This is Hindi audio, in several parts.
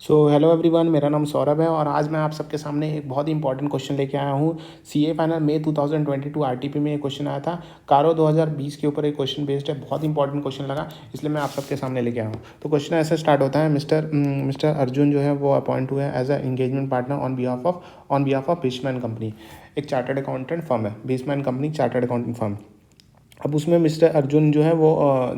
हेलो एवरीवन, मेरा नाम सौरभ है और आज मैं आप सबके सामने एक बहुत ही इंपॉर्टेंट क्वेश्चन लेके आया हूँ। सीए फाइनल मई 2022 आरटीपी में एक क्वेश्चन आया था। कारो 2020 के ऊपर एक क्वेश्चन बेस्ड है, बहुत इंपॉर्टेंट क्वेश्चन लगा, इसलिए मैं आप सबके सामने लेके आया हूँ। तो क्वेश्चन ऐसे स्टार्ट होता है, मिस्टर अर्जुन जो है वो अपॉइंट हुए as a engagement partner on behalf of बीसमैन कंपनी। एक चार्टर्ड अकाउंटेंट फर्म है, बीसमैन कंपनी चार्टर्ड अकाउंटेंट फर्म। अब उसमें मिस्टर अर्जुन जो है वो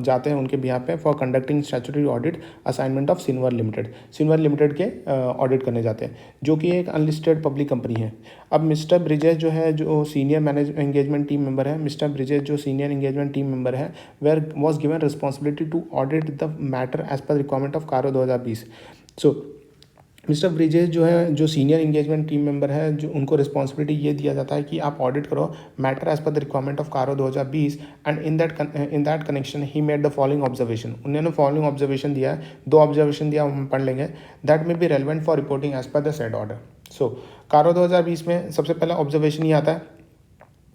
जाते हैं उनके बिहाफ पे for conducting statutory audit assignment of Sinwar limited के ऑडिट करने जाते हैं, जो कि एक अनलिस्टेड पब्लिक कंपनी है। अब मिस्टर ब्रिजेश जो है, जो senior manage engagement team member है, मिस्टर ब्रिजेश जो सीनियर एंगेजमेंट टीम मेंबर है, where was given responsibility to audit the matter as per requirement of CARO 2020। So mister Brijesh जो है, जो सीनियर इंगेजमेंट टीम मेंबर है, जो उनको रिस्पॉन्सिबिलिटी ये दिया जाता है कि आप ऑडिट करो matter as per the requirement of CARO 2020। And in that connection he made the following observation. उन्होंने फॉलोइंग ऑब्जर्वेशन दिया है, दो ऑब्जर्वेशन दिया, हम पढ़ लेंगे। दैट में be relevant for reporting as per the said order. So CARO 2020 में सबसे पहला ऑब्जर्वेशन ये आता है,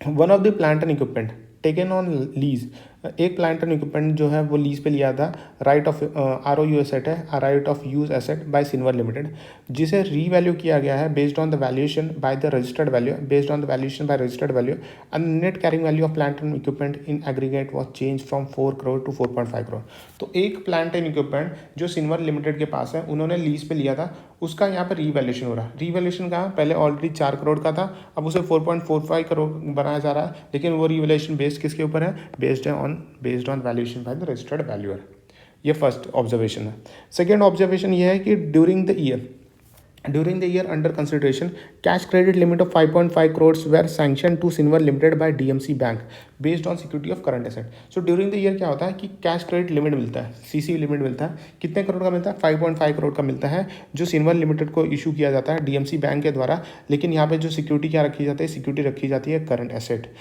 one of the plant and equipment taken on lease. एक प्लांट एंड इक्विपमेंट जो है वो लीज पे लिया था, right of R O U asset है, right of use asset by Sinwar limited, जिसे रीवैल्यू किया गया है based on the valuation by the registered value, based on the valuation by registered value. And net carrying value of plant and equipment in aggregate was change from 4 crore to 4.5 crore. तो एक प्लांट एंड इक्विपमेंट जो सिनवर लिमिटेड के पास है, उन्होंने लीज पे लिया था, उसका यहाँ पर रीवैल्यूएशन हो रहा है। रीवैल्यूएशन कहाँ, पहले ऑलरेडी 4 करोड़ का था, अब उसे 4.45 करोड़ बनाया जा रहा है, लेकिन वो रीवैल्यूएशन बेस्ड किसके ऊपर है, based on valuation by the registered valuer. ये फर्स्ट ऑब्जर्वेशन है। सेकेंड ऑब्जर्वेशन ये है कि during the year under consideration cash credit limit of 5.5 crores were sanction to Sinwar limited by DMC bank based on security of current asset. So during the year क्या होता है कि कैश क्रेडिट लिमिट मिलता है, सीसी लिमिट मिलता है। कितने करोड़ का मिलता है, 5.5 करोड़ का मिलता है, जो सिनवर लिमिटेड को इशू किया जाता है डीएमसी बैंक के द्वारा। लेकिन यहाँ पे जो सिक्योरिटी क्या रखी जाती है, सिक्योरिटी रखी जाती है करंट एसेट।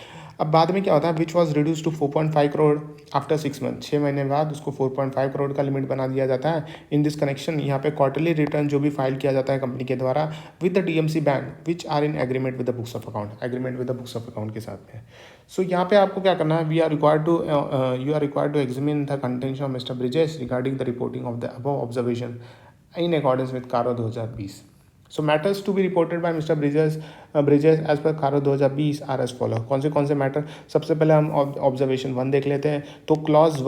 अब बाद में क्या होता है, which was reduce to 4.5 crore after 6 month, 6 महीने बाद उसको 4.5 करोड़ का लिमिट बना दिया जाता है। इन दिस कनेक्शन यहाँ पे क्वार्टरली रिटर्न जो भी फाइल किया जाता है कंपनी के द्वारा with the DMC bank which are in agreement with the books of account, agreement with the books of account के साथ में। सो यहाँ पे आपको क्या करना है, you are required to examine the contention of mister Brijesh regarding the reporting of the above observation in accordance with CARO 2020। So matters to be reported by mister Brijesh as per CARO 2020 are as follow. कौन से मैटर, सबसे पहले हम ऑब्जर्वेशन 1 देख लेते हैं। तो clause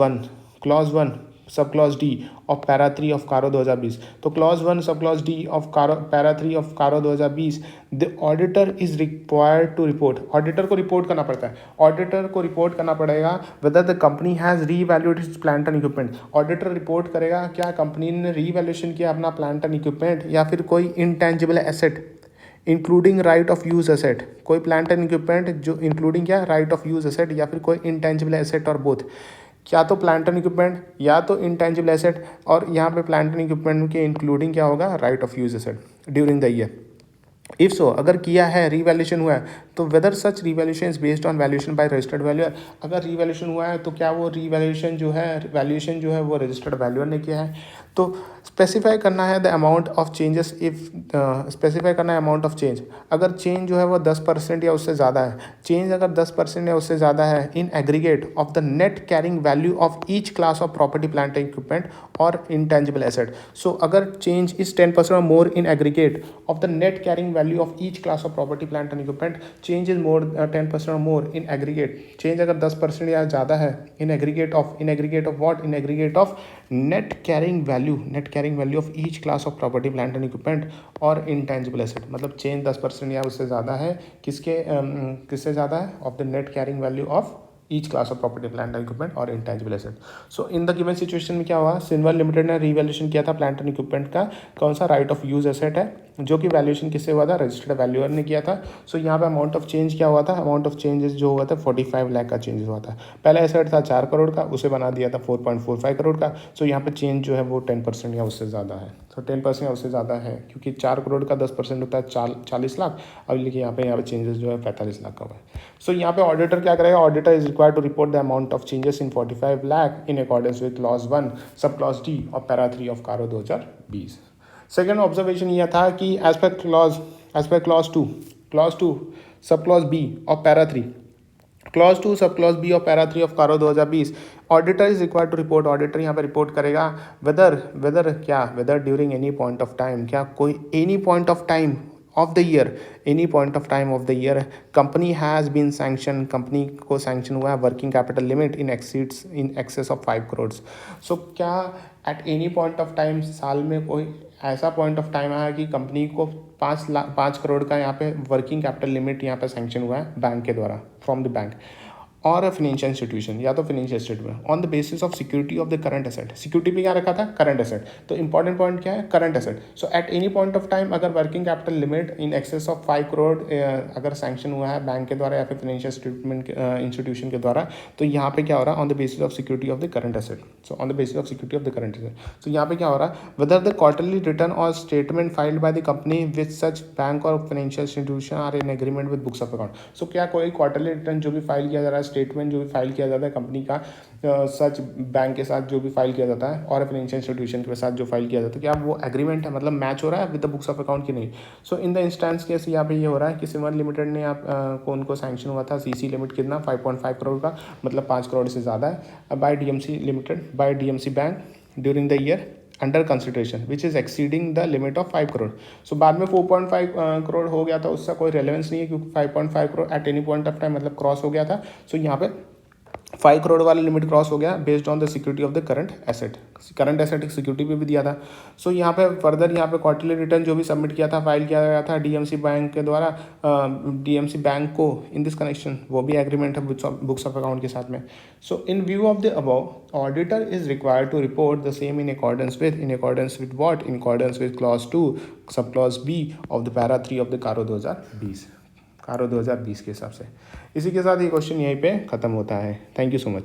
one sub clause D of para 3 of CARO 2020। तो clause 1 sub clause D of para 3 of CARO 2020, the auditor is required to report. Auditor को रिपोर्ट करना पड़ता है, ऑडिटर को रिपोर्ट करना पड़ेगा whether the company has revalued its plant and equipment. Auditor report करेगा क्या कंपनी ने रीवैल्यूएशन किया अपना प्लांट एंड इक्विपमेंट या फिर कोई intangible asset including right of use asset. कोई प्लांट एंड इक्विपमेंट जो इंक्लूडिंग क्या, राइट ऑफ यूज एसेट, या फिर कोई इंटेंजिबल एसेट और बोथ, क्या तो प्लांट एंड इक्विपमेंट या तो इंटेंजिबल एसेट। और यहाँ पे प्लांट एंड इक्विपमेंट के इंक्लूडिंग क्या होगा, right of use asset during the year. If so, अगर किया है, रीवैल्यूएशन हुआ है, तो whether such revaluation is based on valuation by registered valuer. अगर रीवैल्यूएशन हुआ है तो क्या वो रीवैल्यूएशन जो है वो रजिस्टर्ड वैल्यूअर ने किया है। तो स्पेसिफाई करना है the amount of changes, if specify करना है अमाउंट ऑफ चेंज। अगर चेंज जो है वो 10% या उससे ज़्यादा है, चेंज अगर 10% या उससे ज़्यादा है in aggregate of the net carrying value of each class of property plant and equipment और इंटेंजिबल एसेट। सो अगर चेंज इज 10% और more in aggregate of the net carrying value of each class of property plant and equipment, change is more 10% और मोर इन एग्रीगेट, चेंज अगर 10% या ज़्यादा है in aggregate of what, in aggregate of net carrying value of each class of property plant and equipment और इंटेंजिबल एसेट। मतलब चेंज 10% या उससे ज़्यादा है, किससे ज़्यादा है, of the net carrying value of each class of property plant and equipment और intangible asset. So in the given situation में क्या हुआ, सिनवर लिमिटेड ने रीवैल्यूएशन किया था प्लांट एंड इक्विपमेंट का, कौन सा, राइट ऑफ यूज एसेट है, जो कि वैल्यूएशन किससे हुआ था, रजिस्टर्ड वैल्यूअर ने किया था। सो यहाँ पे अमाउंट ऑफ चेंज क्या हुआ था, अमाउंट ऑफ चेंजेस जो हुआ था 45 लाख का चेंज हुआ था। पहला एसेट था 4 करोड़ का, उसे बना दिया था 4.45 करोड़ का। सो यहाँ पे चेंज जो है वो 10% या उससे ज़्यादा है। तो 10% या उससे ज़्यादा है, क्योंकि 4 करोड़ का 10% होता है 40 लाख। अब लिखिए यहाँ पे चेंजेस जो है 45 लाख का हुआ है। सो यहाँ पे ऑडिटर क्या करेगा, auditor is required to report the amount of changes in 45 lakh in accordance with clause 1 sub clause D of para 3 of CARO 2020। Second observation यह था कि as per clause two sub clause B of para 3, clause 2 sub clause B of para 3 of CARO 2020 auditor is required to report, auditor यहाँ पे रिपोर्ट करेगा whether during any point of time, क्या कोई any point of time of the year, any point of time of the year company has been sanction, company को सैंक्शन हुआ है working capital limit in excess of 5 crore. So क्या at any point of time साल में कोई ऐसा पॉइंट ऑफ टाइम आया कि कंपनी को 5 करोड़ का यहाँ पे वर्किंग कैपिटल लिमिट यहाँ पे सैंक्शन हुआ है बैंक के द्वारा, फ्रॉम द बैंक और अ फाइनेंशियल इंस्टीट्यूशन, या तो financial statement on the basis of security of the current asset. Security पे क्या रखा था? Current asset. तो इंपॉर्टेंट पॉइंट क्या है? Current asset. So eight any point of time अगर working capital limit in excess of 5 crore अगर सैंक्शन हुआ है बैंक के द्वारा या फिर फाइनेंशियल स्टेटमेंट इंस्टीट्यूशन के द्वारा, तो यहाँ पे क्या हो रहा है? On the basis of security of the current asset. So on the basis of security of the current asset. So यहाँ पे क्या हो रहा है? वेदर द क्वार्टरली रिटर्न और statement filed by the company with such bank और financial institution are in agreement with books of account. So क्या कोई क्वार्टरली रिटर्न जो भी फाइल किया जा रहा है, स्टेटमेंट जो भी फाइल किया जाता है कंपनी का सच बैंक के साथ जो भी फाइल किया जाता है और फाइनेंशियल इंस्टीट्यूशन के साथ जो फाइल किया जाता है, क्या वो एग्रीमेंट है, मतलब मैच हो रहा है with the books of account की नहीं। सो इन द इंस्टेंस केस यहाँ पे ये हो रहा है कि सिमर लिमिटेड ने आप को उनको सैंक्शन हुआ था सीसी लिमिट कितना 5.5 करोड़ का, मतलब 5 करोड़ से ज़्यादा है, by DMC limited, by DMC bank during the year under consideration which is exceeding the limit of 5 crore. So बाद में 4.5 करोड़ हो गया था, उसका कोई रेलेवेंस नहीं है क्योंकि 5.5 crore eight any point of time मतलब क्रॉस हो गया था। सो यहाँ पे 5 करोड़ वाला लिमिट क्रॉस हो गया based on the security of the current asset. Current asset एक सिक्योरिटी पे भी दिया था। सो यहाँ पे फर्दर यहाँ पे क्वार्टरली रिटर्न जो भी सबमिट किया था, फाइल किया गया था डीएमसी बैंक के द्वारा, डीएमसी बैंक को इन दिस कनेक्शन वो भी एग्रीमेंट है बुक्स ऑफ अकाउंट के साथ में। So in view of the above auditor is required to report the same in accordance with what, in accordance with clause 2 sub clause B of the para 3 of the CARO 2020 के हिसाब से। इसी के साथ ये क्वेश्चन यहीं पे ख़त्म होता है। Thank you so much.